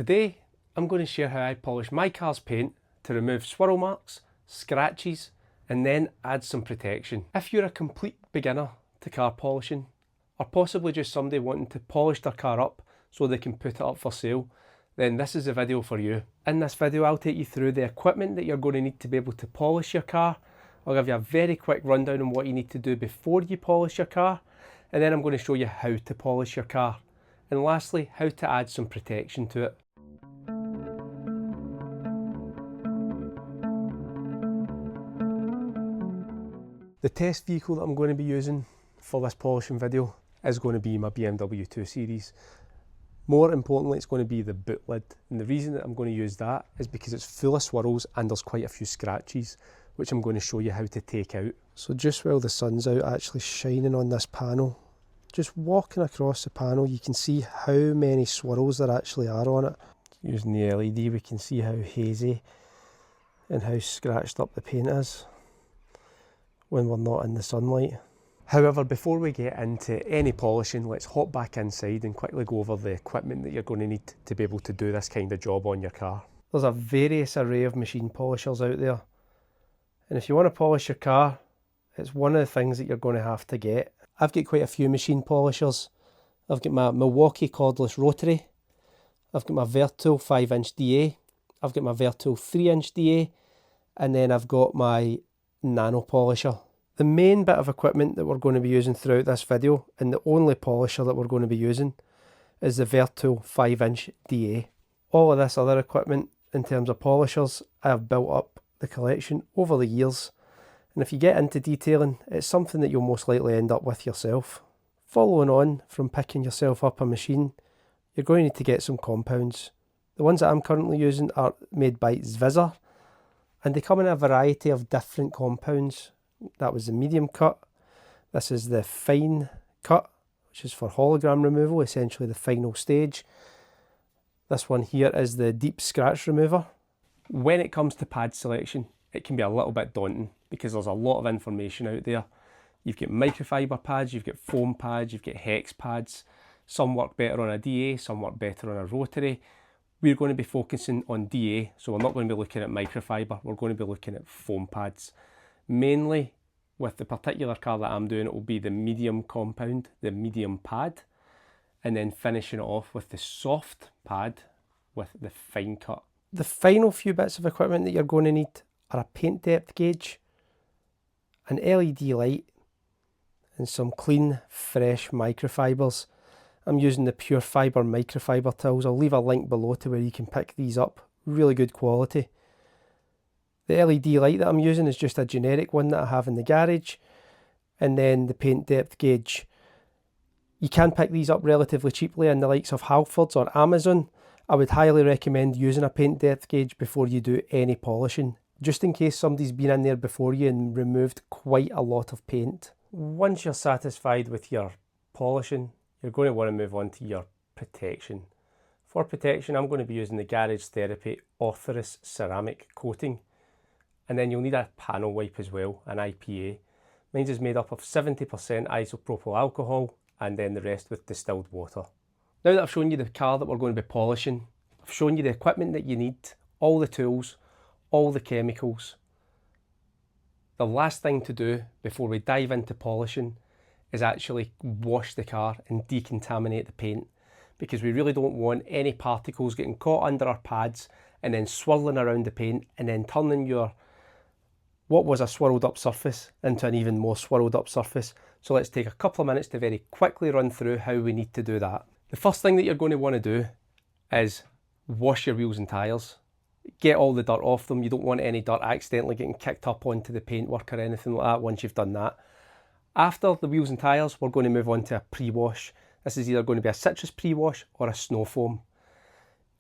Today I'm going to share how I polish my car's paint to remove swirl marks, scratches and then add some protection. If you're a complete beginner to car polishing, or possibly just somebody wanting to polish their car up so they can put it up for sale, then this is a video for you. In this video I'll take you through the equipment that you're going to need to be able to polish your car. I'll give you a very quick rundown on what you need to do before you polish your car, and then I'm going to show you how to polish your car. And lastly, how to add some protection to it. The test vehicle that I'm going to be using for this polishing video is going to be my BMW 2 Series. More importantly, it's going to be the boot lid. And the reason that I'm going to use that is because it's full of swirls and there's quite a few scratches, which I'm going to show you how to take out. So just while the sun's out actually shining on this panel, just walking across the panel, you can see how many swirls there actually are on it. Using the LED, we can see how hazy and how scratched up the paint is when we're not in the sunlight. However, before we get into any polishing, let's hop back inside and quickly go over the equipment that you're going to need to be able to do this kind of job on your car. There's a various array of machine polishers out there, and if you want to polish your car, it's one of the things that you're going to have to get. I've got quite a few machine polishers. I've got my Milwaukee cordless rotary, I've got my Vertool 5-inch DA, I've got my Vertool 3-inch DA, and then I've got my nano polisher. The main bit of equipment that we're going to be using throughout this video, and the only polisher that we're going to be using, is the Vertool 5-inch DA. All of this other equipment in terms of polishers, I have built up the collection over the years, and if you get into detailing, it's something that you'll most likely end up with yourself. Following on from picking yourself up a machine, you're going to need to get some compounds. The ones that I'm currently using are made by Zvisor, and they come in a variety of different compounds. That was the medium cut. This is the fine cut, which is for hologram removal, essentially the final stage. This one here is the deep scratch remover. When it comes to pad selection, it can be a little bit daunting because there's a lot of information out there. You've got microfiber pads, you've got foam pads, you've got hex pads. Some work better on a DA, some work better on a rotary. We're going to be focusing on DA, so we're not going to be looking at microfiber, we're going to be looking at foam pads. Mainly, with the particular car that I'm doing, it will be the medium compound, the medium pad, and then finishing it off with the soft pad with the fine cut. The final few bits of equipment that you're going to need are a paint depth gauge, an LED light, and some clean, fresh microfibers. I'm using the Pure Fibre microfiber tools. I'll leave a link below to where you can pick these up. Really good quality. The LED light that I'm using is just a generic one that I have in the garage. And then the paint depth gauge. You can pick these up relatively cheaply in the likes of Halfords or Amazon. I would highly recommend using a paint depth gauge before you do any polishing, just in case somebody's been in there before you and removed quite a lot of paint. Once you're satisfied with your polishing, you're going to want to move on to your protection. For protection, I'm going to be using the Garage Therapy Orthoris ceramic coating. And then you'll need a panel wipe as well, an IPA. Mine is made up of 70% isopropyl alcohol and then the rest with distilled water. Now that I've shown you the car that we're going to be polishing, I've shown you the equipment that you need, all the tools, all the chemicals. The last thing to do before we dive into polishing is actually wash the car and decontaminate the paint, because we really don't want any particles getting caught under our pads and then swirling around the paint and then turning your what was a swirled up surface into an even more swirled up surface. So let's take a couple of minutes to very quickly run through how we need to do that. The first thing that you're going to want to do is wash your wheels and tyres. Get all the dirt off them. You don't want any dirt accidentally getting kicked up onto the paintwork or anything like that once you've done that. After the wheels and tyres, we're going to move on to a pre-wash. This is either going to be a citrus pre-wash or a snow foam.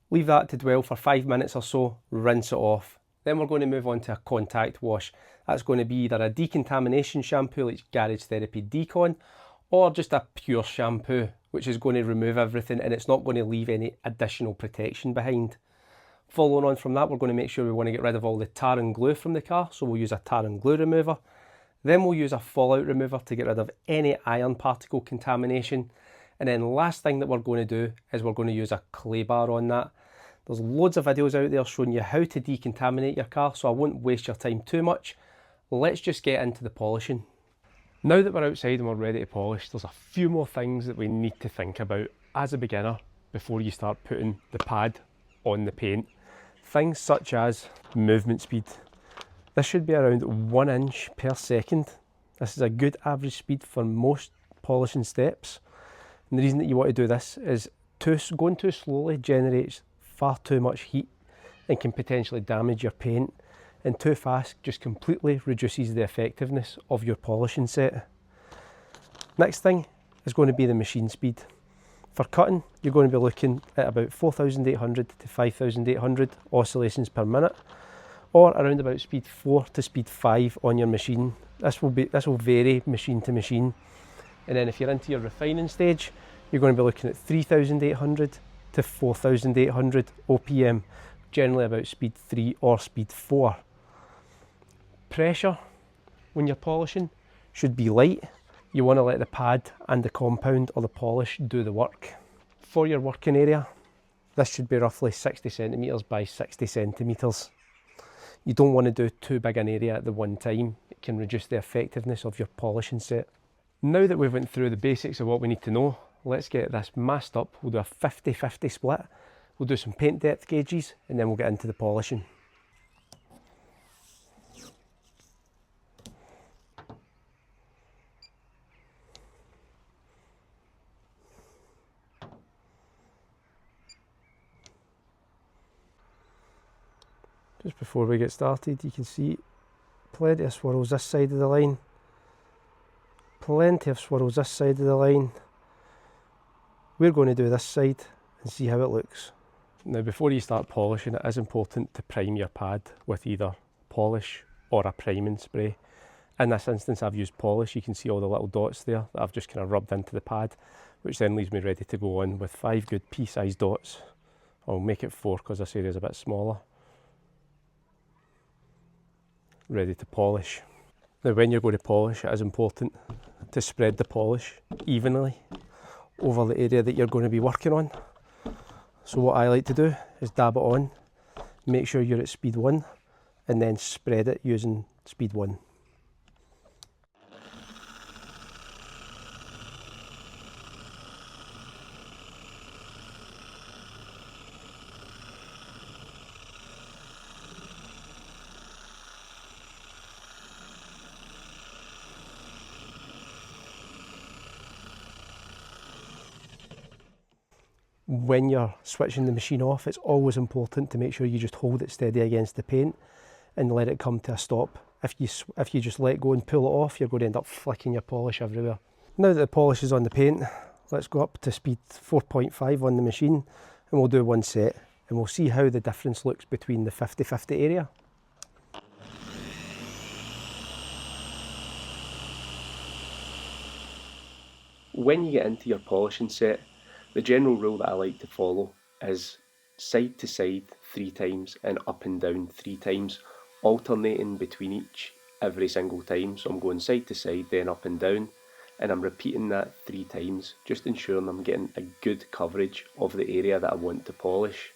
Leave that to dwell for 5 minutes or so, rinse it off. Then we're going to move on to a contact wash. That's going to be either a decontamination shampoo like Garage Therapy Decon, or just a pure shampoo, which is going to remove everything and it's not going to leave any additional protection behind. Following on from that, we're going to make sure we want to get rid of all the tar and glue from the car, so we'll use a tar and glue remover. Then we'll use a fallout remover to get rid of any iron particle contamination. And then last thing that we're going to do is we're going to use a clay bar on that. There's loads of videos out there showing you how to decontaminate your car, so I won't waste your time too much. Let's just get into the polishing. Now that we're outside and we're ready to polish, there's a few more things that we need to think about as a beginner before you start putting the pad on the paint. Things such as movement speed. This should be around 1 inch per second. This is a good average speed for most polishing steps. And the reason that you want to do this is going too slowly generates far too much heat and can potentially damage your paint, and too fast just completely reduces the effectiveness of your polishing set. Next thing is going to be the machine speed. For cutting, you're going to be looking at about 4,800 to 5,800 oscillations per minute, or around about speed 4 to speed 5 on your machine. This will vary machine to machine. And then if you're into your refining stage, you're going to be looking at 3,800 to 4,800 OPM, generally about speed 3 or speed 4. Pressure when you're polishing should be light. You want to let the pad and the compound or the polish do the work. For your working area, this should be roughly 60 centimetres by 60 centimetres. You don't want to do too big an area at the one time. It can reduce the effectiveness of your polishing set. Now that we've went through the basics of what we need to know, let's get this masked up. We'll do a 50-50 split. We'll do some paint depth gauges and then we'll get into the polishing. Just before we get started, you can see plenty of swirls this side of the line, plenty of swirls this side of the line. We're going to do this side and see how it looks. Now before you start polishing, it is important to prime your pad with either polish or a priming spray. In this instance I've used polish. You can see all the little dots there that I've just kind of rubbed into the pad, which then leaves me ready to go on with 5 good pea-sized dots. I'll make it 4 because this area is a bit smaller. Ready to polish. Now when you're going to polish, it is important to spread the polish evenly over the area that you're going to be working on. So what I like to do is dab it on, make sure you're at speed 1 and then spread it using speed 1. When you're switching the machine off, it's always important to make sure you just hold it steady against the paint and let it come to a stop. If you just let go and pull it off, you're going to end up flicking your polish everywhere. Now that the polish is on the paint, let's go up to speed 4.5 on the machine and we'll do one set and we'll see how the difference looks between the 50-50 area. When you get into your polishing set, the general rule that I like to follow is side to side 3 times and up and down 3 times, alternating between each every single time. So I'm going side to side, then up and down, and I'm repeating that 3 times, just ensuring I'm getting a good coverage of the area that I want to polish.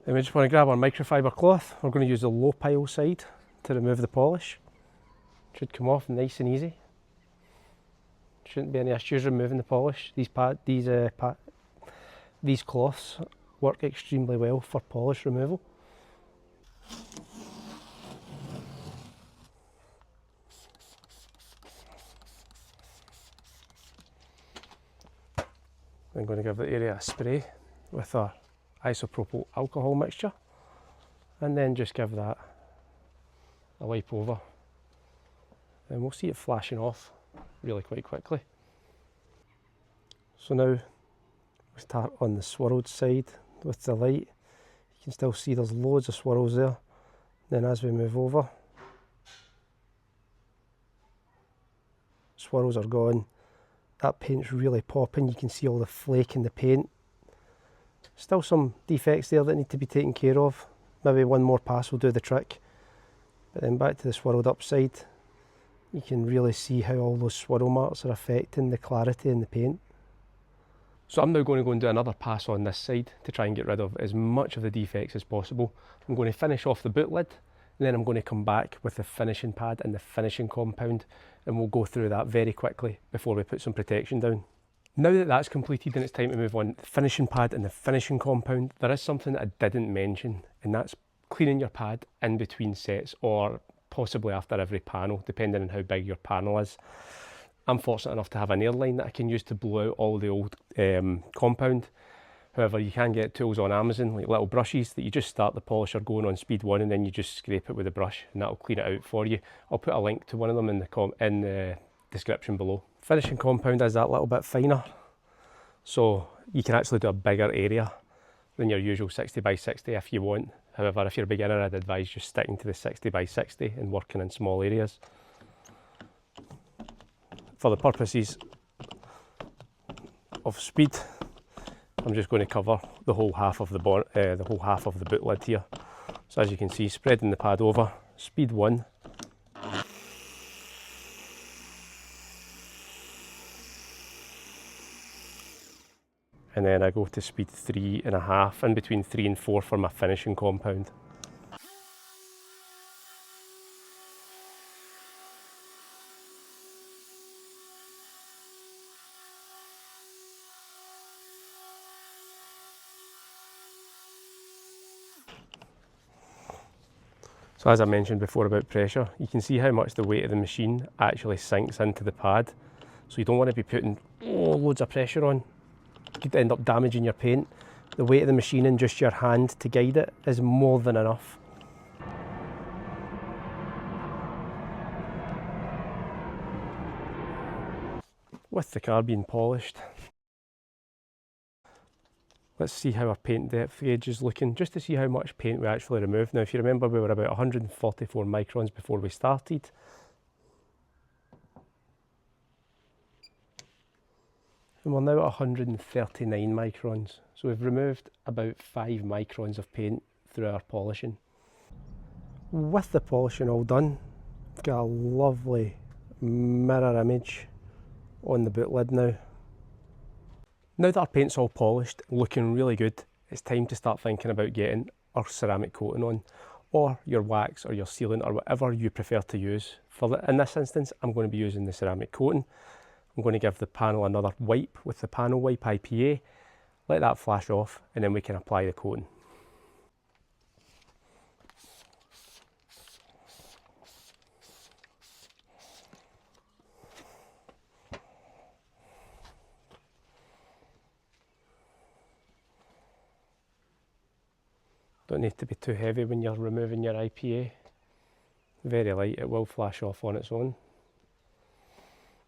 And we just want to grab our microfiber cloth. We're going to use the low pile side to remove the polish. Should come off nice and easy. Shouldn't be any issues removing the polish. These cloths work extremely well for polish removal. I'm going to give the area a spray with our isopropyl alcohol mixture and then just give that a wipe over and we'll see it flashing off really quite quickly. So now we start on the swirled side with the light. You can still see there's loads of swirls there. Then as we move over, swirls are gone. That paint's really popping. You can see all the flake in the paint. Still some defects there that need to be taken care of. Maybe one more pass will do the trick. But then back to the swirled up side. You can really see how all those swirl marks are affecting the clarity in the paint. So I'm now going to go and do another pass on this side to try and get rid of as much of the defects as possible. I'm going to finish off the boot lid, and then I'm going to come back with the finishing pad and the finishing compound, and we'll go through that very quickly before we put some protection down. Now that that's completed and it's time to move on, the finishing pad and the finishing compound, there is something that I didn't mention, and that's cleaning your pad in between sets, or possibly after every panel, depending on how big your panel is. I'm fortunate enough to have an airline that I can use to blow out all the old compound. However, you can get tools on Amazon, like little brushes, that you just start the polisher going on speed 1 and then you just scrape it with a brush and that'll clean it out for you. I'll put a link to one of them in the description below. Finishing compound is that little bit finer, so you can actually do a bigger area than your usual 60 by 60 if you want. However, if you're a beginner, I'd advise just sticking to the 60 by 60 and working in small areas. For the purposes of speed, I'm just going to cover the whole half of the boot lid here. So as you can see, spreading the pad over, speed 1. And then I go to speed 3.5, in between 3 and 4 for my finishing compound. So as I mentioned before about pressure, you can see how much the weight of the machine actually sinks into the pad. So you don't want to be putting loads of pressure on. You could end up damaging your paint. The weight of the machine and just your hand to guide it is more than enough. With the car being polished, let's see how our paint depth gauge is looking, just to see how much paint we actually removed. Now, if you remember, we were about 144 microns before we started. And we're now at 139 microns. So we've removed about 5 microns of paint through our polishing. With the polishing all done, we've got a lovely mirror image on the boot lid now. Now that our paint's all polished, looking really good, it's time to start thinking about getting our ceramic coating on, or your wax or your sealant or whatever you prefer to use. In this instance, I'm going to be using the ceramic coating. I'm going to give the panel another wipe with the panel wipe IPA, let that flash off, and then we can apply the coating. Don't need to be too heavy when you're removing your IPA. Very light, it will flash off on its own.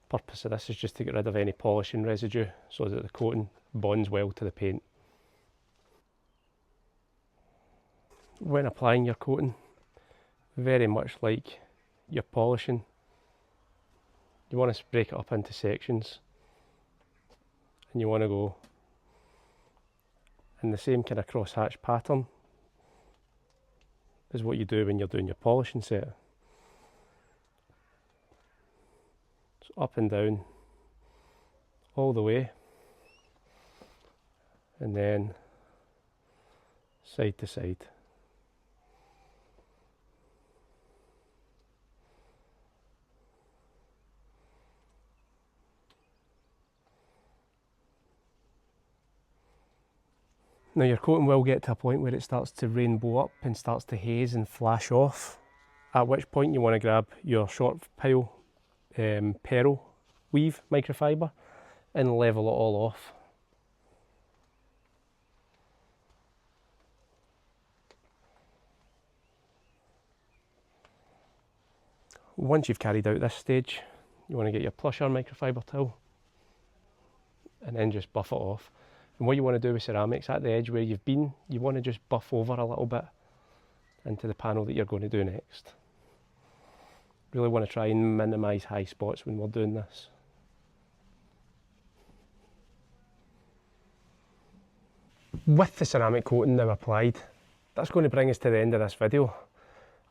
Purpose of this is just to get rid of any polishing residue so that the coating bonds well to the paint. When applying your coating, very much like your polishing, you want to break it up into sections, and you want to go in the same kind of crosshatch pattern as what you do when you're doing your polishing set. So up and down, all the way, and then side to side. Now your coating will get to a point where it starts to rainbow up and starts to haze and flash off, at which point you want to grab your short pile pearl weave microfiber and level it all off. Once you've carried out this stage, you want to get your plusher microfiber tool and then just buff it off. And what you want to do with ceramics, at the edge where you've been, you want to just buff over a little bit into the panel that you're going to do next. Really want to try and minimise high spots when we're doing this. With the ceramic coating now applied, that's going to bring us to the end of this video.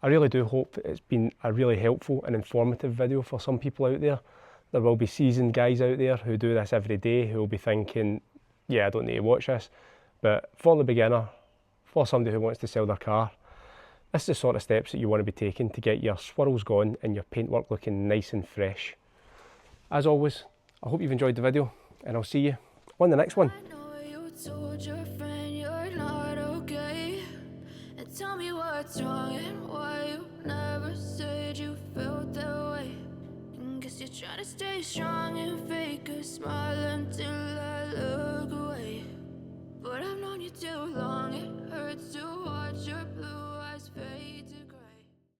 I really do hope it's been a really helpful and informative video for some people out there. There will be seasoned guys out there who do this every day who will be thinking, yeah, I don't need to watch this. But for the beginner, for somebody who wants to sell their car, this is the sort of steps that you want to be taking to get your swirls gone and your paintwork looking nice and fresh. As always, I hope you've enjoyed the video, and I'll see you on the next one. Tell me what's wrong and why you never said you felt that way. And guess you're trying to stay strong and fake it.